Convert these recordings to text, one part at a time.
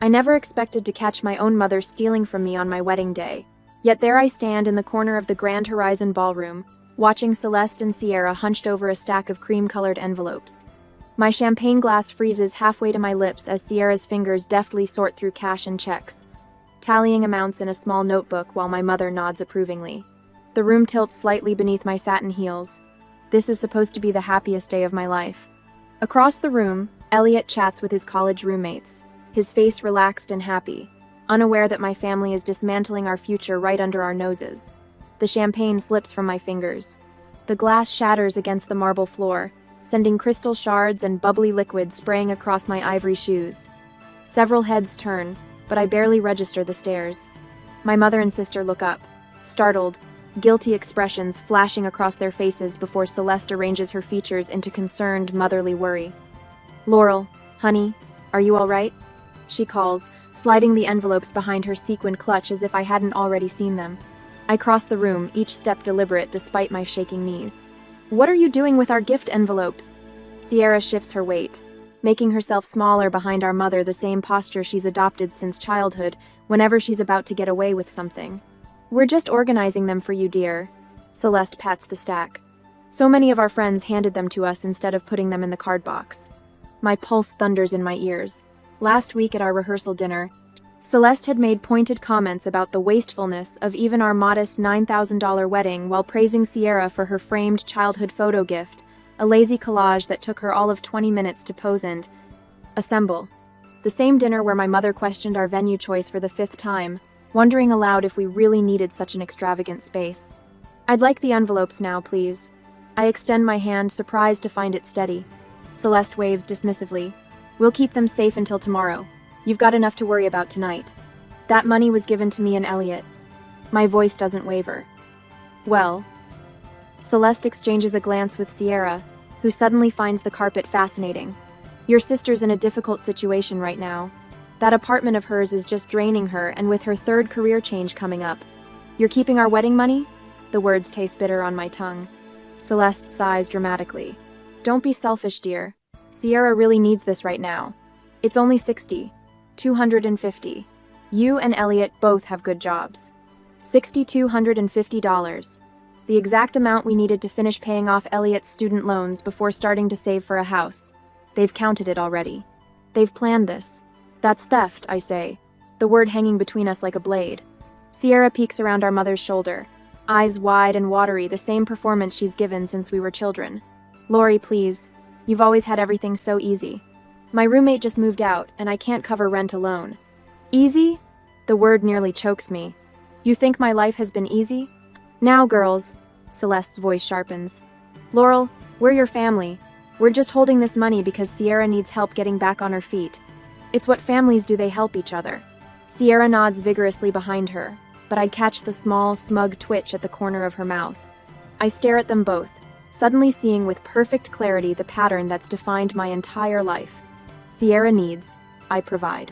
I never expected to catch my own mother stealing from me on my wedding day. Yet there I stand in the corner of the Grand Horizon ballroom, watching Celeste and Sierra hunched over a stack of cream-colored envelopes. My champagne glass freezes halfway to my lips as Sierra's fingers deftly sort through cash and checks, tallying amounts in a small notebook while my mother nods approvingly. The room tilts slightly beneath my satin heels. This is supposed to be the happiest day of my life. Across the room, Elliot chats with his college roommates, his face relaxed and happy, unaware that my family is dismantling our future right under our noses. The champagne slips from my fingers. The glass shatters against the marble floor, sending crystal shards and bubbly liquid spraying across my ivory shoes. Several heads turn, but I barely register the stares. My mother and sister look up, startled, guilty expressions flashing across their faces before Celeste arranges her features into concerned, motherly worry. "Laurel, honey, are you all right?" she calls, sliding the envelopes behind her sequined clutch as if I hadn't already seen them. I cross the room, each step deliberate despite my shaking knees. "What are you doing with our gift envelopes?" Sierra shifts her weight, making herself smaller behind our mother, the same posture she's adopted since childhood whenever she's about to get away with something. "We're just organizing them for you, dear." Celeste pats the stack. "So many of our friends handed them to us instead of putting them in the card box." My pulse thunders in my ears. Last week at our rehearsal dinner, Celeste had made pointed comments about the wastefulness of even our modest $9,000 wedding while praising Sierra for her framed childhood photo gift, a lazy collage that took her all of 20 minutes to pose and assemble. The same dinner where my mother questioned our venue choice for the 5th time, wondering aloud if we really needed such an extravagant space. "I'd like the envelopes now, please." I extend my hand, surprised to find it steady. Celeste waves dismissively. "We'll keep them safe until tomorrow. You've got enough to worry about tonight. That money was given to me and Elliot." My voice doesn't waver. "Well?" Celeste exchanges a glance with Sierra, who suddenly finds the carpet fascinating. "Your sister's in a difficult situation right now. That apartment of hers is just draining her, and with her 3rd career change coming up. You're keeping our wedding money?" The words taste bitter on my tongue. Celeste sighs dramatically. "Don't be selfish, dear. Sierra really needs this right now. It's only 60. 250. You and Elliot both have good jobs. $6,250. The exact amount we needed to finish paying off Elliot's student loans before starting to save for a house. They've counted it already. They've planned this. That's theft, I say, the word hanging between us like a blade." Sierra peeks around our mother's shoulder, eyes wide and watery, the same performance she's given since we were children. "Lori, please. You've always had everything so easy. My roommate just moved out, and I can't cover rent alone." "Easy?" The word nearly chokes me. "You think my life has been easy?" "Now, girls," Celeste's voice sharpens. "Laurel, we're your family. We're just holding this money because Sierra needs help getting back on her feet. It's what families do, they help each other." Sierra nods vigorously behind her, but I catch the small, smug twitch at the corner of her mouth. I stare at them both, suddenly seeing with perfect clarity the pattern that's defined my entire life. Sierra needs, I provide.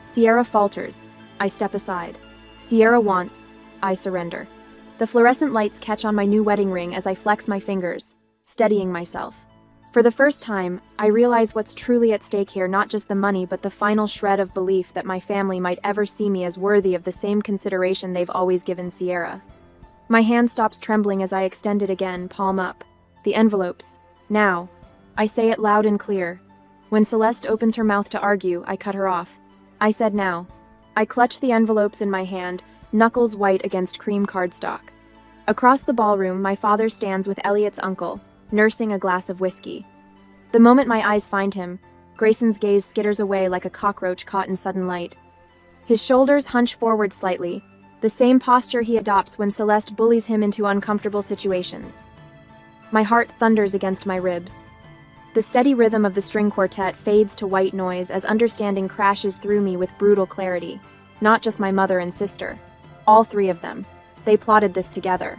Sierra falters, I step aside. Sierra wants, I surrender. The fluorescent lights catch on my new wedding ring as I flex my fingers, steadying myself. For the first time, I realize what's truly at stake here, not just the money but the final shred of belief that my family might ever see me as worthy of the same consideration they've always given Sierra. My hand stops trembling as I extend it again, palm up. The envelopes. Now. I say it loud and clear. When Celeste opens her mouth to argue, I cut her off. I said now. I clutch the envelopes in my hand, knuckles white against cream cardstock. Across the ballroom, my father stands with Elliot's uncle, nursing a glass of whiskey. The moment my eyes find him, Grayson's gaze skitters away like a cockroach caught in sudden light. His shoulders hunch forward slightly, the same posture he adopts when Celeste bullies him into uncomfortable situations. My heart thunders against my ribs. The steady rhythm of the string quartet fades to white noise as understanding crashes through me with brutal clarity. Not just my mother and sister. All 3 of them. They plotted this together.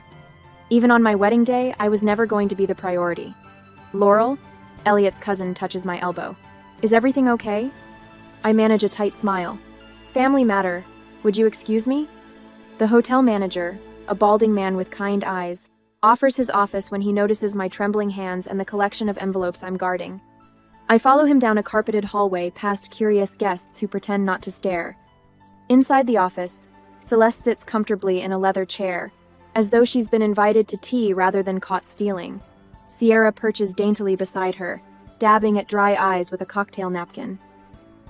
Even on my wedding day, I was never going to be the priority. "Laurel?" Elliot's cousin touches my elbow. "Is everything okay?" I manage a tight smile. "Family matter. Would you excuse me?" The hotel manager, a balding man with kind eyes, offers his office when he notices my trembling hands and the collection of envelopes I'm guarding. I follow him down a carpeted hallway past curious guests who pretend not to stare. Inside the office, Celeste sits comfortably in a leather chair, as though she's been invited to tea rather than caught stealing. Sierra perches daintily beside her, dabbing at dry eyes with a cocktail napkin.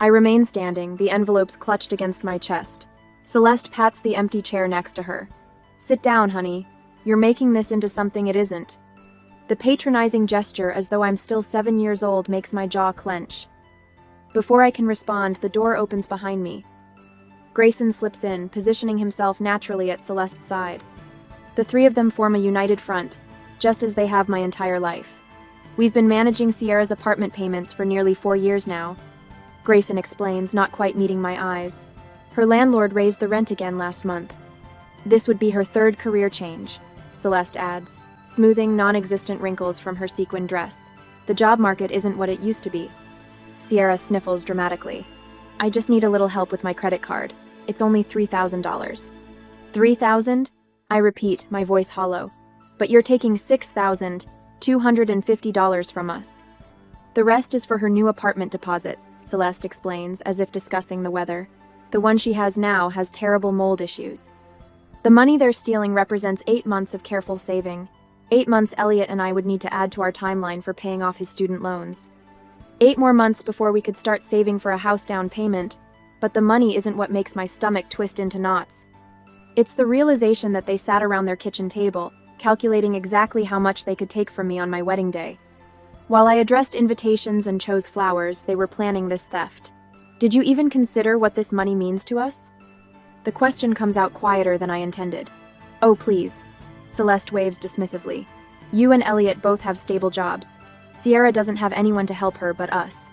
I remain standing, the envelopes clutched against my chest. Celeste pats the empty chair next to her. "Sit down, honey. You're making this into something it isn't." The patronizing gesture, as though I'm still 7 years old, makes my jaw clench. Before I can respond, the door opens behind me. Grayson slips in, positioning himself naturally at Celeste's side. The three of them form a united front, just as they have my entire life. "We've been managing Sierra's apartment payments for nearly 4 years now," Grayson explains, not quite meeting my eyes. "Her landlord raised the rent again last month. This would be her 3rd career change," Celeste adds, smoothing non-existent wrinkles from her sequin dress. "The job market isn't what it used to be." Sierra sniffles dramatically. "I just need a little help with my credit card. It's only $3,000. $3,000? I repeat, my voice hollow. "But you're taking $6,250 from us. The rest is for her new apartment deposit," Celeste explains, as if discussing the weather. "The one she has now has terrible mold issues. The money they're stealing represents 8 months of careful saving. 8 months Elliot and I would need to add to our timeline for paying off his student loans. 8 more months before we could start saving for a house down payment, but the money isn't what makes my stomach twist into knots. It's the realization that they sat around their kitchen table, calculating exactly how much they could take from me on my wedding day. While I addressed invitations and chose flowers, they were planning this theft. Did you even consider what this money means to us?" The question comes out quieter than I intended. "Oh, please," Celeste waves dismissively. "You and Elliot both have stable jobs. Sierra doesn't have anyone to help her but us."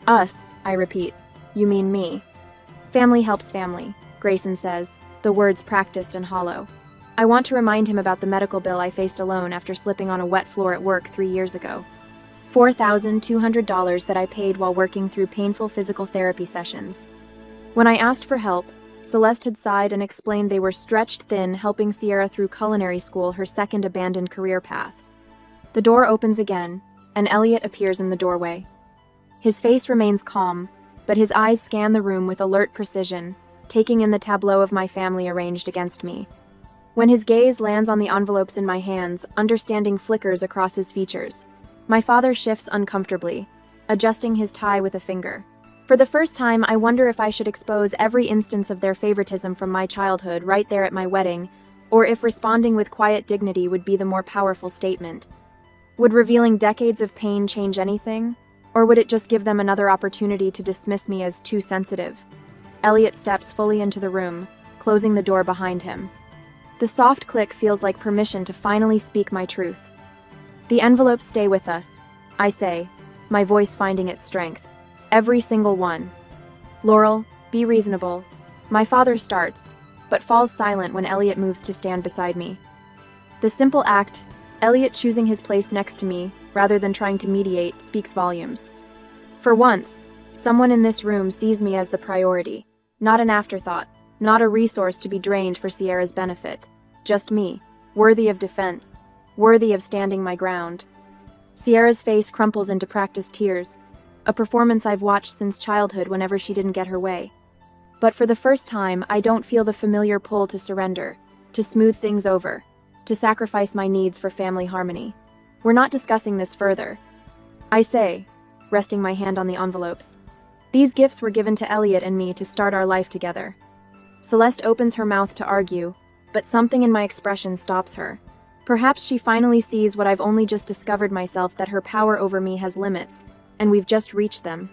"Us," I repeat. "You mean me?" "Family helps family," Grayson says, the words practiced and hollow. I want to remind him about the medical bill I faced alone after slipping on a wet floor at work 3 years ago. $4,200 that I paid while working through painful physical therapy sessions. When I asked for help, Celeste had sighed and explained they were stretched thin helping Sierra through culinary school, her second abandoned career path. The door opens again, and Elliot appears in the doorway. His face remains calm, but his eyes scan the room with alert precision, taking in the tableau of my family arranged against me. When his gaze lands on the envelopes in my hands, understanding flickers across his features. My father shifts uncomfortably, adjusting his tie with a finger. For the first time, I wonder if I should expose every instance of their favoritism from my childhood right there at my wedding, or if responding with quiet dignity would be the more powerful statement. Would revealing decades of pain change anything? Or would it just give them another opportunity to dismiss me as too sensitive? Elliot steps fully into the room, closing the door behind him. The soft click feels like permission to finally speak my truth. "The envelopes stay with us," I say, my voice finding its strength. "Every single one." "Laurel, be reasonable." My father starts, but falls silent when Elliot moves to stand beside me. The simple act, Elliot choosing his place next to me, rather than trying to mediate, speaks volumes. For once, someone in this room sees me as the priority, not an afterthought, not a resource to be drained for Sierra's benefit. Just me, worthy of defense, worthy of standing my ground. Sierra's face crumples into practiced tears, a performance I've watched since childhood whenever she didn't get her way. But for the first time, I don't feel the familiar pull to surrender, to smooth things over, to sacrifice my needs for family harmony. "We're not discussing this further," I say, resting my hand on the envelopes. "These gifts were given to Elliot and me to start our life together." Celeste opens her mouth to argue, but something in my expression stops her. Perhaps she finally sees what I've only just discovered myself, that her power over me has limits, and we've just reached them.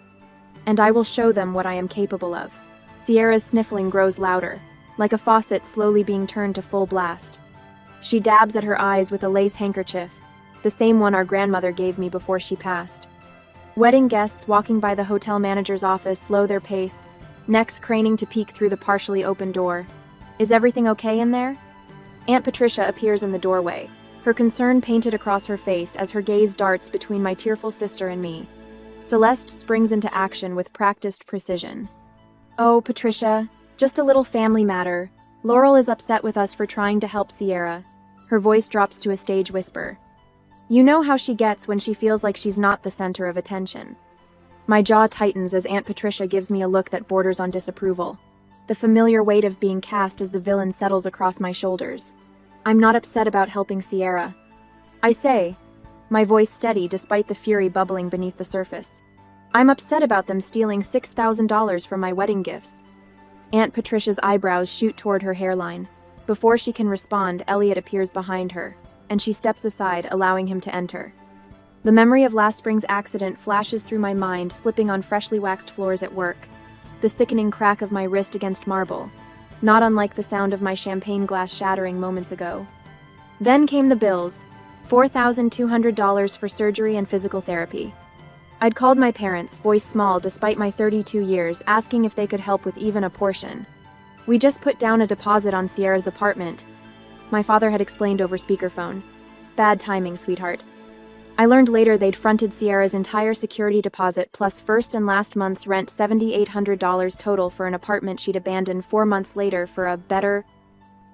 And I will show them what I am capable of. Sierra's sniffling grows louder, like a faucet slowly being turned to full blast. She dabs at her eyes with a lace handkerchief, the same one our grandmother gave me before she passed. Wedding guests walking by the hotel manager's office slow their pace, necks craning to peek through the partially open door. "Is everything okay in there?" Aunt Patricia appears in the doorway, her concern painted across her face as her gaze darts between my tearful sister and me. Celeste springs into action with practiced precision. "Oh, Patricia, just a little family matter. Laurel is upset with us for trying to help Sierra." Her voice drops to a stage whisper. "You know how she gets when she feels like she's not the center of attention. My jaw tightens as Aunt Patricia gives me a look that borders on disapproval. The familiar weight of being cast as the villain settles across my shoulders. I'm not upset about helping Sierra. I say, my voice steady despite the fury bubbling beneath the surface. I'm upset about them stealing $6,000 from my wedding gifts. Aunt Patricia's eyebrows shoot toward her hairline. Before she can respond, Elliot appears behind her, and she steps aside, allowing him to enter. The memory of last spring's accident flashes through my mind, slipping on freshly waxed floors at work. The sickening crack of my wrist against marble, not unlike the sound of my champagne glass shattering moments ago. Then came the bills, $4,200 for surgery and physical therapy. I'd called my parents, voice small despite my 32 years, asking if they could help with even a portion. We just put down a deposit on Sierra's apartment, my father had explained over speakerphone. Bad timing, sweetheart. I learned later they'd fronted Sierra's entire security deposit plus first and last month's rent, $7,800 total, for an apartment she'd abandoned 4 months later for a better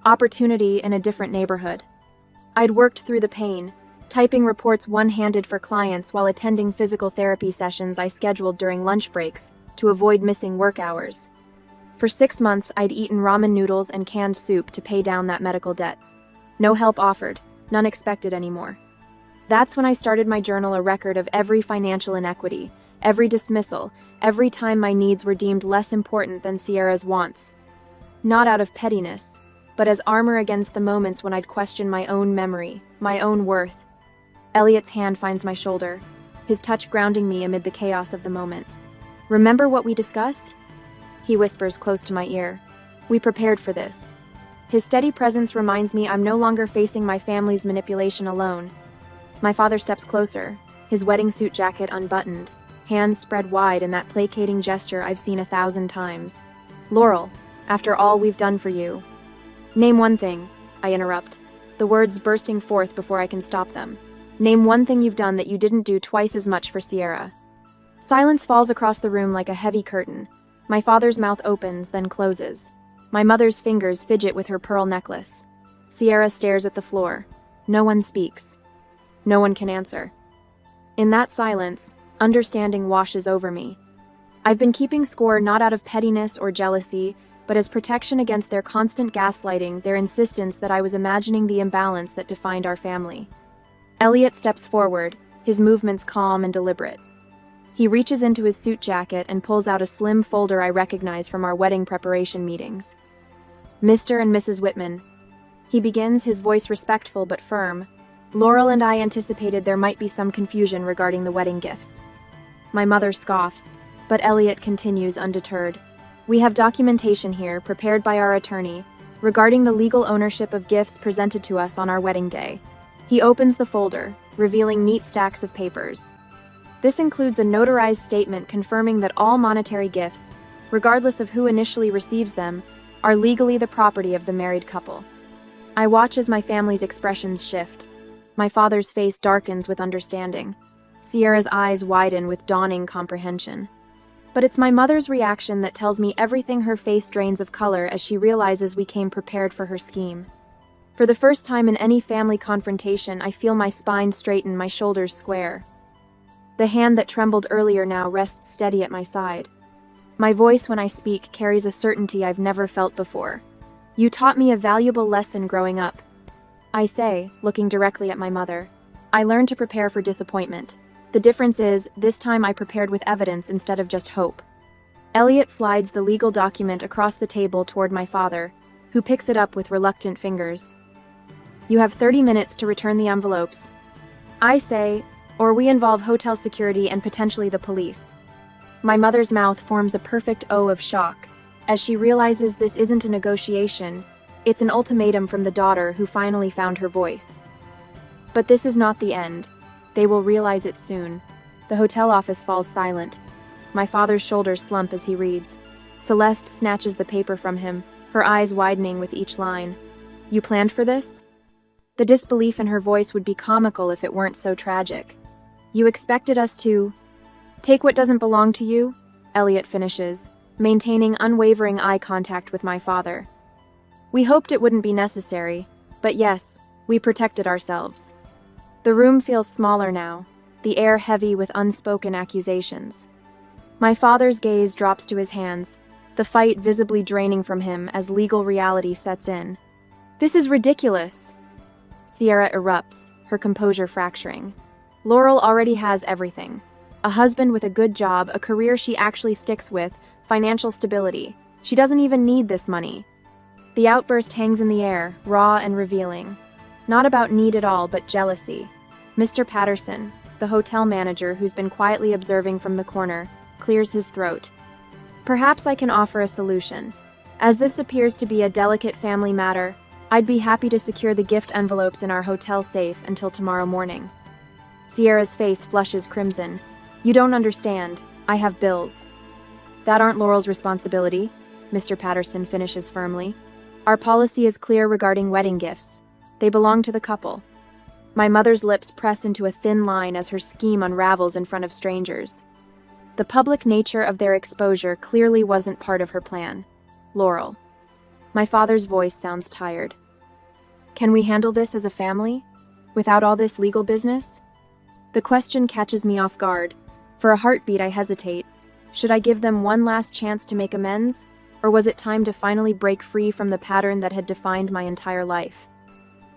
opportunity in a different neighborhood. I'd worked through the pain, typing reports one-handed for clients while attending physical therapy sessions I scheduled during lunch breaks to avoid missing work hours. For 6 months, I'd eaten ramen noodles and canned soup to pay down that medical debt. No help offered, none expected anymore. That's when I started my journal, a record of every financial inequity, every dismissal, every time my needs were deemed less important than Sierra's wants. Not out of pettiness, but as armor against the moments when I'd question my own memory, my own worth. Elliot's hand finds my shoulder, his touch grounding me amid the chaos of the moment. Remember what we discussed? He whispers close to my ear. We prepared for this. His steady presence reminds me I'm no longer facing my family's manipulation alone. My father steps closer, his wedding suit jacket unbuttoned, hands spread wide in that placating gesture I've seen 1,000 times. Laurel, after all we've done for you. Name one thing, I interrupt, the words bursting forth before I can stop them. Name one thing you've done that you didn't do twice as much for Sierra. Silence falls across the room like a heavy curtain. My father's mouth opens, then closes. My mother's fingers fidget with her pearl necklace. Sierra stares at the floor. No one speaks. No one can answer. In that silence, understanding washes over me. I've been keeping score not out of pettiness or jealousy, but as protection against their constant gaslighting, their insistence that I was imagining the imbalance that defined our family. Elliot steps forward, his movements calm and deliberate. He reaches into his suit jacket and pulls out a slim folder I recognize from our wedding preparation meetings. Mr. and Mrs. Whitman. He begins, his voice respectful but firm. Laurel and I anticipated there might be some confusion regarding the wedding gifts. My mother scoffs, but Elliot continues undeterred. We have documentation here, prepared by our attorney, regarding the legal ownership of gifts presented to us on our wedding day. He opens the folder, revealing neat stacks of papers. This includes a notarized statement confirming that all monetary gifts, regardless of who initially receives them, are legally the property of the married couple. I watch as my family's expressions shift. My father's face darkens with understanding. Sierra's eyes widen with dawning comprehension. But it's my mother's reaction that tells me everything. Her face drains of color as she realizes we came prepared for her scheme. For the first time in any family confrontation, I feel my spine straighten, my shoulders square. The hand that trembled earlier now rests steady at my side. My voice when I speak carries a certainty I've never felt before. You taught me a valuable lesson growing up. I say, looking directly at my mother. I learned to prepare for disappointment. The difference is, this time I prepared with evidence instead of just hope. Elliot slides the legal document across the table toward my father, who picks it up with reluctant fingers. You have 30 minutes to return the envelopes. I say, or we involve hotel security and potentially the police. My mother's mouth forms a perfect O of shock, as she realizes this isn't a negotiation. It's an ultimatum from the daughter who finally found her voice. But this is not the end. They will realize it soon. The hotel office falls silent. My father's shoulders slump as he reads. Celeste snatches the paper from him, her eyes widening with each line. You planned for this? The disbelief in her voice would be comical if it weren't so tragic. You expected us to take what doesn't belong to you? Elliot finishes, maintaining unwavering eye contact with my father. We hoped it wouldn't be necessary, but yes, we protected ourselves. The room feels smaller now, the air heavy with unspoken accusations. My father's gaze drops to his hands, the fight visibly draining from him as legal reality sets in. This is ridiculous. Sierra erupts, her composure fracturing. Laurel already has everything. A husband with a good job, a career she actually sticks with, financial stability. She doesn't even need this money. The outburst hangs in the air, raw and revealing. Not about need at all, but jealousy. Mr. Patterson, the hotel manager who's been quietly observing from the corner, clears his throat. Perhaps I can offer a solution. As this appears to be a delicate family matter, I'd be happy to secure the gift envelopes in our hotel safe until tomorrow morning. Sierra's face flushes crimson. You don't understand. I have bills. That aren't Laurel's responsibility, Mr. Patterson finishes firmly. Our policy is clear regarding wedding gifts. They belong to the couple. My mother's lips press into a thin line as her scheme unravels in front of strangers. The public nature of their exposure clearly wasn't part of her plan. Laurel. My father's voice sounds tired. Can we handle this as a family? Without all this legal business? The question catches me off guard. For a heartbeat, I hesitate. Should I give them one last chance to make amends? Or was it time to finally break free from the pattern that had defined my entire life?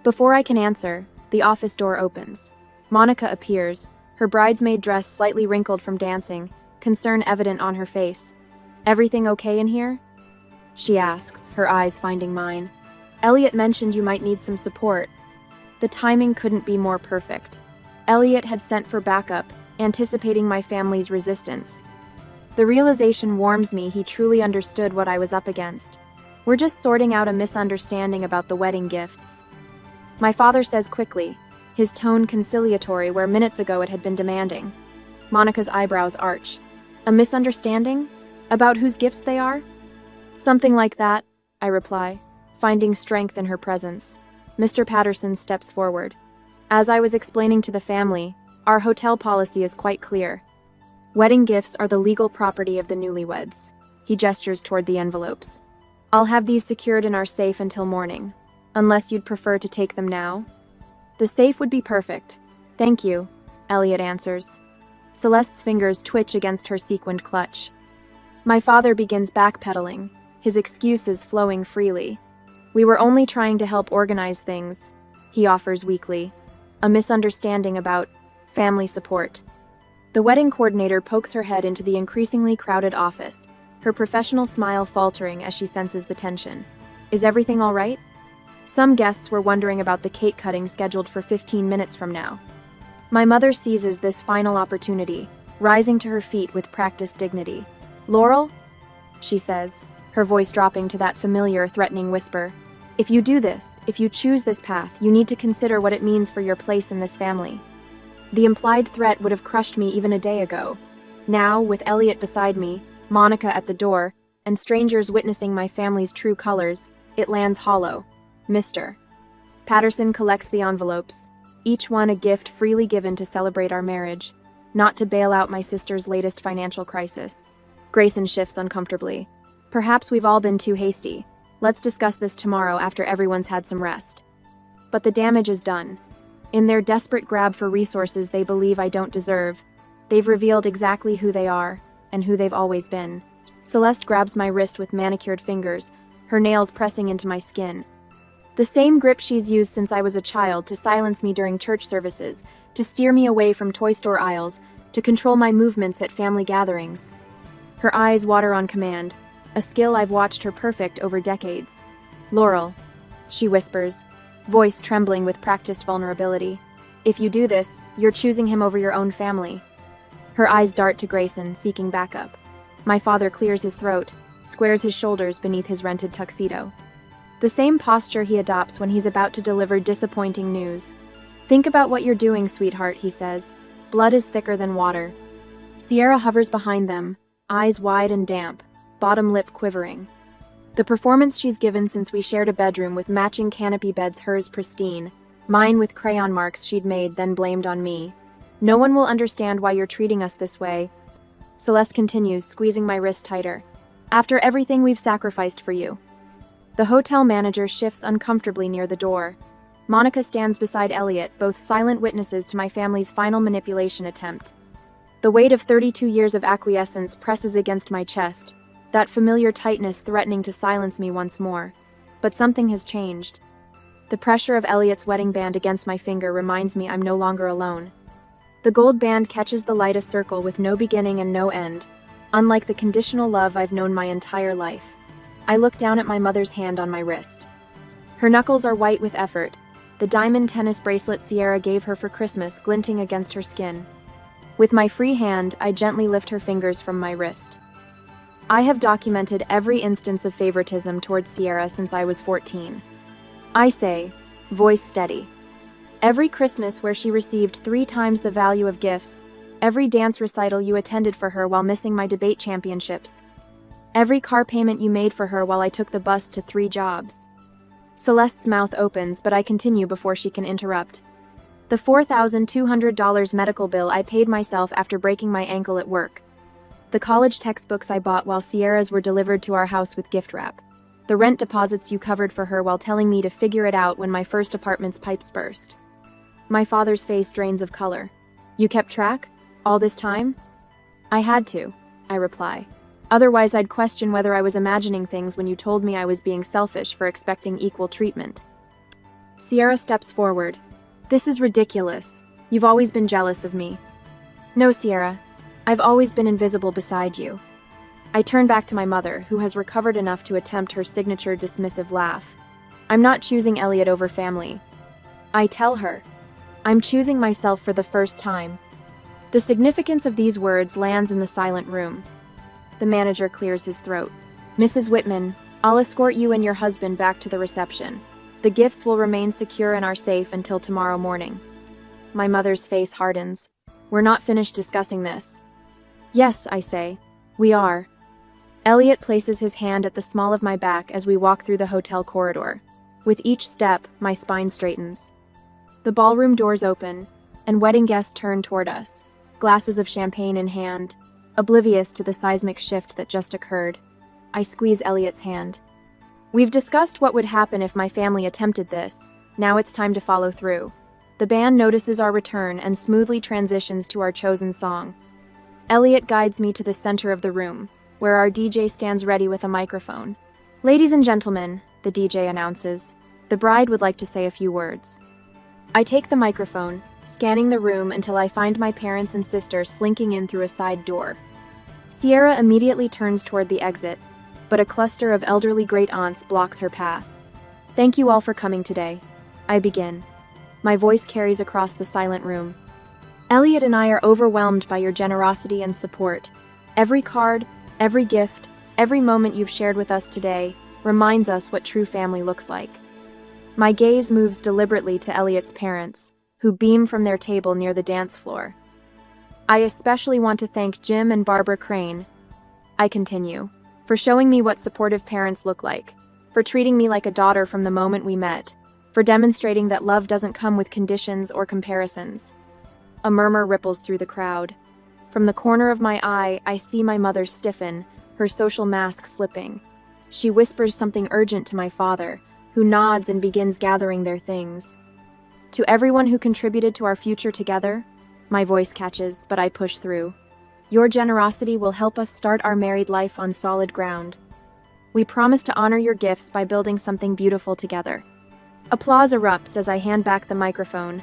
Before I can answer, the office door opens. Monica appears, her bridesmaid dress slightly wrinkled from dancing, concern evident on her face. Everything okay in here? She asks, her eyes finding mine. Elliot mentioned you might need some support. The timing couldn't be more perfect. Elliot had sent for backup, anticipating my family's resistance. The realization warms me he truly understood what I was up against. We're just sorting out a misunderstanding about the wedding gifts. My father says quickly, his tone conciliatory where minutes ago it had been demanding. Monica's eyebrows arch. A misunderstanding? About whose gifts they are? Something like that, I reply, finding strength in her presence. Mr. Patterson steps forward. As I was explaining to the family, our hotel policy is quite clear. Wedding gifts are the legal property of the newlyweds. He gestures toward the envelopes. I'll have these secured in our safe until morning, unless you'd prefer to take them now. The safe would be perfect. Thank you, Elliot answers. Celeste's fingers twitch against her sequined clutch. My father begins backpedaling, his excuses flowing freely. We were only trying to help organize things, he offers weakly. A misunderstanding about family support. The wedding coordinator pokes her head into the increasingly crowded office, her professional smile faltering as she senses the tension. Is everything all right? Some guests were wondering about the cake cutting scheduled for 15 minutes from now. My mother seizes this final opportunity, rising to her feet with practiced dignity. Laurel? She says, her voice dropping to that familiar, threatening whisper. If you do this, if you choose this path, you need to consider what it means for your place in this family. The implied threat would have crushed me even a day ago. Now, with Elliot beside me, Monica at the door, and strangers witnessing my family's true colors, it lands hollow. Mr. Patterson collects the envelopes, each one a gift freely given to celebrate our marriage, not to bail out my sister's latest financial crisis. Grayson shifts uncomfortably. Perhaps we've all been too hasty. Let's discuss this tomorrow after everyone's had some rest. But the damage is done. In their desperate grab for resources they believe I don't deserve, they've revealed exactly who they are, and who they've always been. Celeste grabs my wrist with manicured fingers, her nails pressing into my skin. The same grip she's used since I was a child to silence me during church services, to steer me away from toy store aisles, to control my movements at family gatherings. Her eyes water on command, a skill I've watched her perfect over decades. Laurel, she whispers, voice trembling with practiced vulnerability. If you do this, you're choosing him over your own family. Her eyes dart to Grayson, seeking backup. My father clears his throat, squares his shoulders beneath his rented tuxedo. The same posture he adopts when he's about to deliver disappointing news. Think about what you're doing, sweetheart, he says. Blood is thicker than water. Sierra hovers behind them, eyes wide and damp, bottom lip quivering. The performance she's given since we shared a bedroom with matching canopy beds, hers pristine, mine with crayon marks she'd made then blamed on me. No one will understand why you're treating us this way. Celeste continues, squeezing my wrist tighter. After everything we've sacrificed for you. The hotel manager shifts uncomfortably near the door. Monica stands beside Elliot, both silent witnesses to my family's final manipulation attempt. The weight of 32 years of acquiescence presses against my chest, that familiar tightness threatening to silence me once more. But something has changed. The pressure of Elliot's wedding band against my finger reminds me I'm no longer alone. The gold band catches the light a circle with no beginning and no end, unlike the conditional love I've known my entire life. I look down at my mother's hand on my wrist. Her knuckles are white with effort, the diamond tennis bracelet Sierra gave her for Christmas glinting against her skin. With my free hand, I gently lift her fingers from my wrist. I have documented every instance of favoritism towards Sierra since I was 14. I say, voice steady. Every Christmas where she received 3 times the value of gifts, every dance recital you attended for her while missing my debate championships, every car payment you made for her while I took the bus to 3 jobs. Celeste's mouth opens, but I continue before she can interrupt. The $4,200 medical bill I paid myself after breaking my ankle at work. The college textbooks I bought while Sierra's were delivered to our house with gift wrap. The rent deposits you covered for her while telling me to figure it out when my first apartment's pipes burst. My father's face drains of color. You kept track? All this time? I had to, I reply. Otherwise, I'd question whether I was imagining things when you told me I was being selfish for expecting equal treatment. Sierra steps forward. This is ridiculous. You've always been jealous of me. No, Sierra. I've always been invisible beside you. I turn back to my mother, who has recovered enough to attempt her signature dismissive laugh. I'm not choosing Elliot over family. I tell her. I'm choosing myself for the first time. The significance of these words lands in the silent room. The manager clears his throat. Mrs. Whitman, I'll escort you and your husband back to the reception. The gifts will remain secure in our safe until tomorrow morning. My mother's face hardens. We're not finished discussing this. Yes, I say. We are. Elliot places his hand at the small of my back as we walk through the hotel corridor. With each step, my spine straightens. The ballroom doors open, and wedding guests turn toward us, glasses of champagne in hand, oblivious to the seismic shift that just occurred. I squeeze Elliot's hand. We've discussed what would happen if my family attempted this. Now it's time to follow through. The band notices our return and smoothly transitions to our chosen song. Elliot guides me to the center of the room, where our DJ stands ready with a microphone. Ladies and gentlemen, the DJ announces, the bride would like to say a few words. I take the microphone, scanning the room until I find my parents and sister slinking in through a side door. Sierra immediately turns toward the exit, but a cluster of elderly great-aunts blocks her path. Thank you all for coming today. I begin. My voice carries across the silent room. Elliot and I are overwhelmed by your generosity and support. Every card, every gift, every moment you've shared with us today reminds us what true family looks like. My gaze moves deliberately to Elliot's parents, who beam from their table near the dance floor. I especially want to thank Jim and Barbara Crane. I continue, for showing me what supportive parents look like, for treating me like a daughter from the moment we met, for demonstrating that love doesn't come with conditions or comparisons. A murmur ripples through the crowd. From the corner of my eye, I see my mother stiffen, her social mask slipping. She whispers something urgent to my father, who nods and begins gathering their things. To everyone who contributed to our future together, my voice catches, but I push through. Your generosity will help us start our married life on solid ground. We promise to honor your gifts by building something beautiful together. Applause erupts as I hand back the microphone.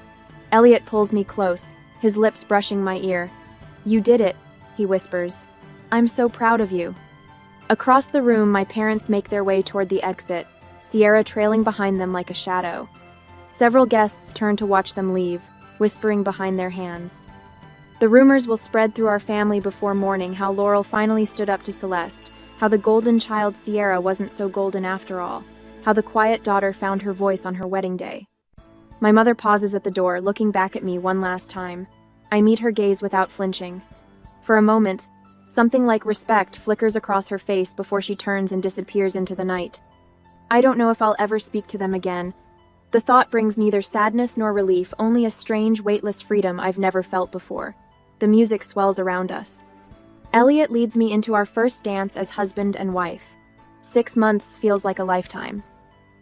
Elliot pulls me close, his lips brushing my ear. You did it, he whispers. I'm so proud of you. Across the room, my parents make their way toward the exit, Sierra trailing behind them like a shadow. Several guests turn to watch them leave, whispering behind their hands. The rumors will spread through our family before morning how Laurel finally stood up to Celeste, how the golden child Sierra wasn't so golden after all, how the quiet daughter found her voice on her wedding day. My mother pauses at the door, looking back at me one last time. I meet her gaze without flinching. For a moment, something like respect flickers across her face before she turns and disappears into the night. I don't know if I'll ever speak to them again. The thought brings neither sadness nor relief, only a strange, weightless freedom I've never felt before. The music swells around us. Elliot leads me into our first dance as husband and wife. 6 months feels like a lifetime.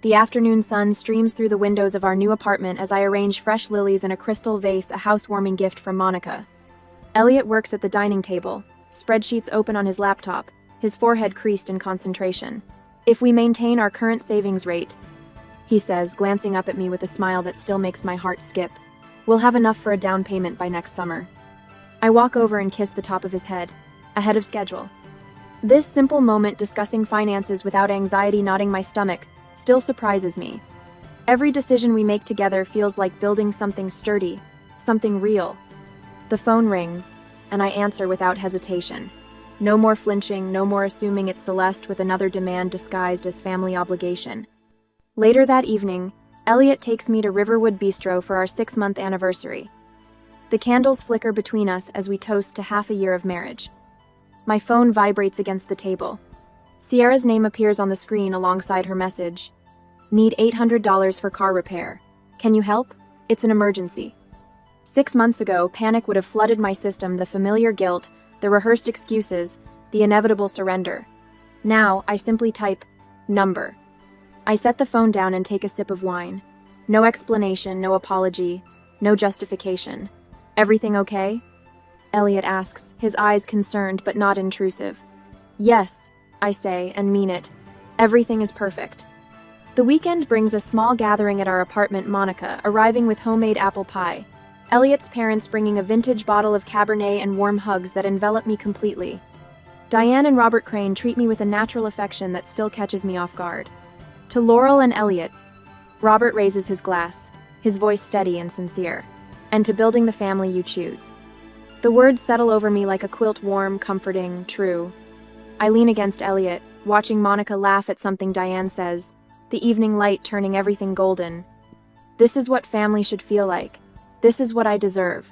The afternoon sun streams through the windows of our new apartment as I arrange fresh lilies in a crystal vase, a housewarming gift from Monica. Elliot works at the dining table, spreadsheets open on his laptop, his forehead creased in concentration. If we maintain our current savings rate, he says, glancing up at me with a smile that still makes my heart skip, we'll have enough for a down payment by next summer. I walk over and kiss the top of his head, ahead of schedule. This simple moment discussing finances without anxiety knotting my stomach still surprises me. Every decision we make together feels like building something sturdy, something real. The phone rings, and I answer without hesitation. No more flinching, no more assuming it's Celeste with another demand disguised as family obligation. Later that evening, Elliot takes me to Riverwood Bistro for our 6-month anniversary. The candles flicker between us as we toast to half a year of marriage. My phone vibrates against the table. Sierra's name appears on the screen alongside her message. Need $800 for car repair. Can you help? It's an emergency. 6 months ago, panic would have flooded my system, the familiar guilt, the rehearsed excuses, the inevitable surrender. Now, I simply type, number. I set the phone down and take a sip of wine. No explanation, no apology, no justification. Everything okay? Elliot asks, his eyes concerned but not intrusive. Yes, I say, and mean it. Everything is perfect. The weekend brings a small gathering at our apartment, Monica arriving with homemade apple pie. Elliot's parents bringing a vintage bottle of Cabernet and warm hugs that envelop me completely. Diane and Robert Crane treat me with a natural affection that still catches me off guard. To Laurel and Elliot, Robert raises his glass, his voice steady and sincere. And to building the family you choose. The words settle over me like a quilt, warm, comforting, true. I lean against Elliot, watching Monica laugh at something Diane says, the evening light turning everything golden. This is what family should feel like. This is what I deserve.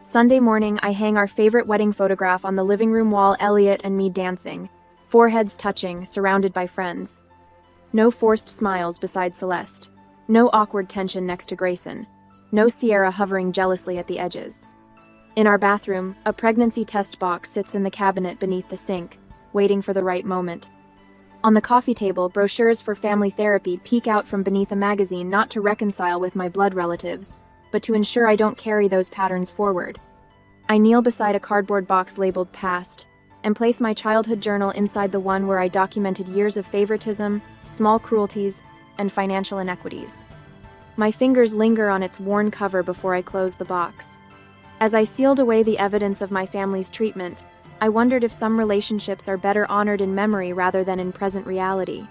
Sunday morning, I hang our favorite wedding photograph on the living room wall, Elliot and me dancing, foreheads touching, surrounded by friends. No forced smiles beside Celeste. No awkward tension next to Grayson. No Sierra hovering jealously at the edges. In our bathroom, a pregnancy test box sits in the cabinet beneath the sink, waiting for the right moment. On the coffee table, brochures for family therapy peek out from beneath a magazine, not to reconcile with my blood relatives, but to ensure I don't carry those patterns forward. I kneel beside a cardboard box labeled past, and place my childhood journal inside the one where I documented years of favoritism, small cruelties, and financial inequities. My fingers linger on its worn cover before I close the box. As I sealed away the evidence of my family's treatment, I wondered if some relationships are better honored in memory rather than in present reality.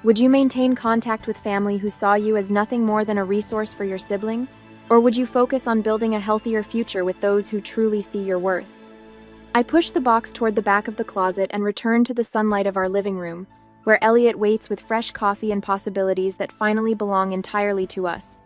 Would you maintain contact with family who saw you as nothing more than a resource for your sibling? Or would you focus on building a healthier future with those who truly see your worth? I push the box toward the back of the closet and return to the sunlight of our living room, where Elliot waits with fresh coffee and possibilities that finally belong entirely to us.